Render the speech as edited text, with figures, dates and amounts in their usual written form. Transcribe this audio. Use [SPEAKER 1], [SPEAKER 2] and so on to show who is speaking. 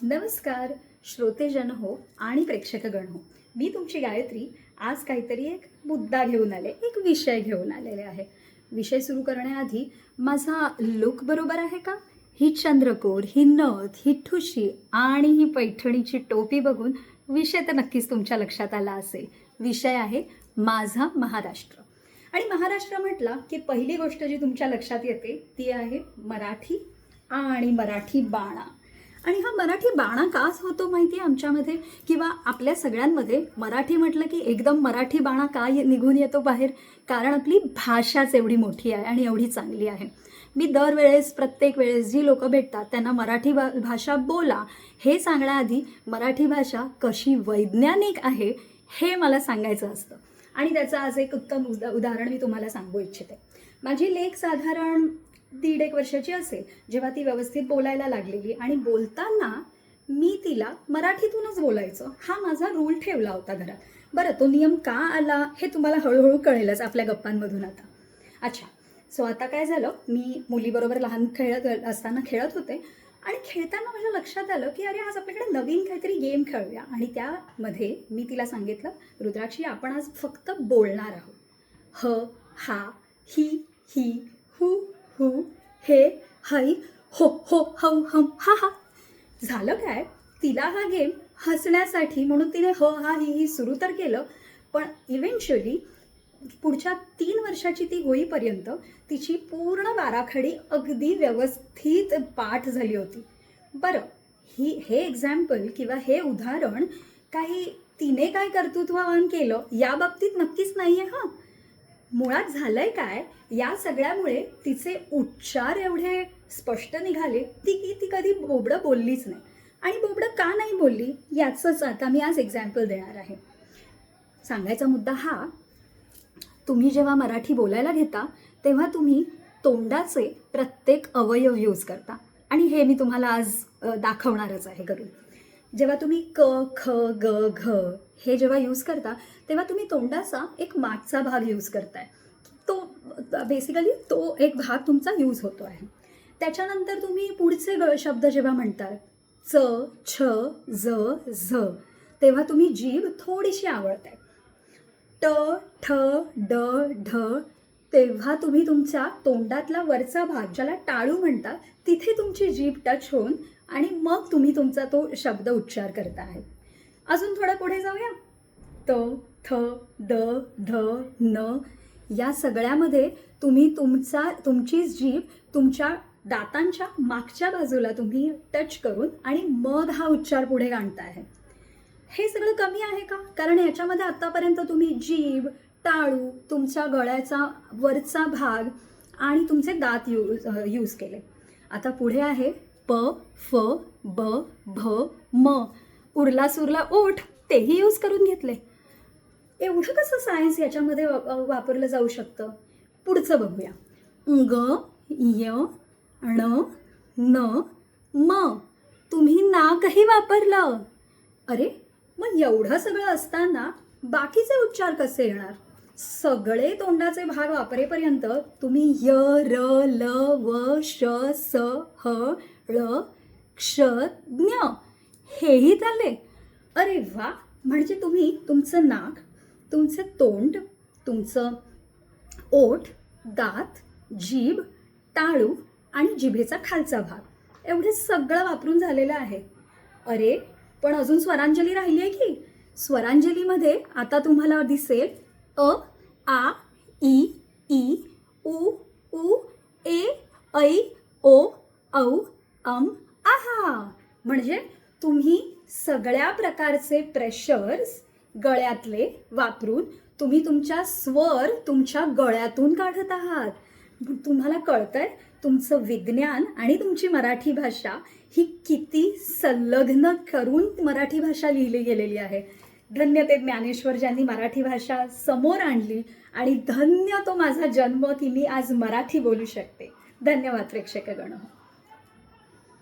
[SPEAKER 1] नमस्कार श्रोतेजन हो आणि प्रेक्षकगण हो. मी तुमची गायत्री आज काहीतरी एक मुद्दा घेऊन आले, एक विषय घेऊन आलेले आहे. विषय सुरू करण्याआधी माझा लुक बरोबर आहे का? ही चंद्रकोर, ही नथ, ही ठुशी आणि ही पैठणीची टोपी बघून विषय तर नक्कीच तुमच्या लक्षात आला असेल. विषय आहे माझा महाराष्ट्र. आणि महाराष्ट्र म्हटला की पहिली गोष्ट जी तुमच्या लक्षात येते ती आहे मराठी आणि मराठी बाणा. आणि हा मराठी बाणा काच होतो माहिती आहे आमच्यामध्ये किंवा आपल्या सगळ्यांमध्ये? मराठी म्हटलं की एकदम मराठी बाणा का निघून येतो बाहेर? कारण आपली भाषाच एवढी मोठी आहे आणि एवढी चांगली आहे. मी दरवेळेस प्रत्येक वेळेस जी लोकं भेटतात त्यांना मराठी भाषा बोला हे सांगण्याआधी मराठी भाषा कशी वैज्ञानिक आहे हे मला सांगायचं असतं. आणि त्याचं आज एक उत्तम उदाहरण मी तुम्हाला सांगू इच्छिते. माझी लेक साधारण 1.5 वर्षाची असेल जेव्हा ती व्यवस्थित बोलायला लागलेली आणि बोलताना मी तिला मराठीतूनच बोलायचं हा माझा रूल ठेवला होता घरात. बरं, तो नियम का आला हे तुम्हाला हळूहळू कळेलच आपल्या गप्पांमधून आता. अच्छा, सो आता काय झालं, मी मुलीबरोबर लहान असताना खेळत होते आणि खेळताना माझ्या लक्षात आलं की अरे आज आपल्याकडे नवीन काहीतरी गेम खेळूया. आणि त्यामध्ये मी तिला सांगितलं, रुद्राक्षी आपण आज फक्त बोलणार आहोत. ह, हा, ही, ही, हु, हु, हे, हई, हो, हो, हौ, हम, हा, हा. झालं काय, तिला हा गेम हसण्यासाठी म्हणून तिने ह, हा, ही सुरू तर केलं, पण इव्हेंच्युअली पुढच्या 3 वर्षाची ती होईपर्यंत तिची पूर्ण बाराखडी अगदी व्यवस्थित पाठ झाली होती. बरं, हे एक्झाम्पल किंवा हे उदाहरण काही तिने काय कर्तृत्ववान केलं या बाबतीत नक्कीच नाही आहे. हां, मुळात झालंय काय, या सगळ्यामुळे तिचे उच्चार एवढे स्पष्ट निघाले ती कधी बोबडं बोललीच नाही. आणि बोबडं का नाही बोलली याचंच आता मी आज एक्झाम्पल देणार आहे. सांगायचा मुद्दा हा, तुम्ही जेव्हा मराठी बोलायला घेता तेव्हा तुम्ही तोंडाचे प्रत्येक अवयव यूज करता आणि हे मी तुम्हाला आज दाखवणारच आहे करून. जेव्हा तुम्ही क, ख, ग, घ हे जेव्हा यूज करता तेव्हा तुम्ही तोंडाचा एक मागचा भाग यूज करताय. तो बेसिकली तो एक भाग तुमचा यूज होतो आहे. त्याच्यानंतर तुम्ही पुढचे शब्द जेव्हा म्हणतात च, छ, ज, झ तेव्हा तुम्ही जीभ थोडीशी आवळताय. ट, ठ, ड, ढ तेव्हा तुम्ही तुमच्या तोंडातला वरचा भाग ज्याला टाळू म्हणतात तिथे तुमची जीभ टच होऊन आणि मग तुम्ही तुमचा तो शब्द उच्चार करता आहे. अजून थोडं पुढे जाऊया. त, थ, द, ध, न या सगळ्यामध्ये तुम्ही तुमची जीभ तुमच्या दातांच्या मागच्या बाजूला तुम्ही टच करून आणि मग हा उच्चार पुढे आणता आहे. हे सगळं कमी आहे का? कारण ह्याच्यामध्ये आत्तापर्यंत तुम्ही जीभ, टाळू, तुमच्या गळ्याचा वरचा भाग आणि तुमचे दात यूज केले. आता पुढे आहे प, फ, ब, भ, म उरला सुरला ओठ तेही यूज करून घेतले. एवढं कसं सायन्स याच्यामध्ये वापरलं जाऊ शकतं? पुढचं बघूया. ग, य, ण, न, म तुम्ही नाकही वापरलं. अरे, मग एवढं सगळं असताना बाकीचे उच्चार कसे येणार? सगळे तोंडाचे भाग वापरेपर्यंत तुम्ही य, र, ल, व, श, स, ह, ळ, क्ष, ज्ञ हेही झाले. अरे वा, म्हणजे तुम्ही तुमचं नाक, तुमचं तोंड, तुमचं ओठ, दात, जीभ, टाळू आणि जिभेचा खालचा भाग एवढे सगळं वापरून झालेलं आहे. अरे, पण अजून स्वरांजली राहिली आहे की. स्वरांजलीमध्ये आता तुम्हाला दिसेल अ, आ, इ, ई, उ, ऊ, ए, ऐ, ओ, औ, आहा. म्हणजे तुम्ही सगळ्या प्रकारचे प्रेशर्स गळ्यातले वापरून तुम्ही तुमच्या स्वर तुमच्या गळ्यातून काढत आहात. तुम्हाला कळतंय तुमचं विज्ञान आणि तुमची मराठी भाषा ही किती संलग्न करून मराठी भाषा लिहिली गेलेली आहे. धन्य ते ज्ञानेश्वर ज्यांनी मराठी भाषा समोर आणली आणि धन्य तो माझा जन्म की मी आज मराठी बोलू शकते. धन्यवाद प्रेक्षकगण.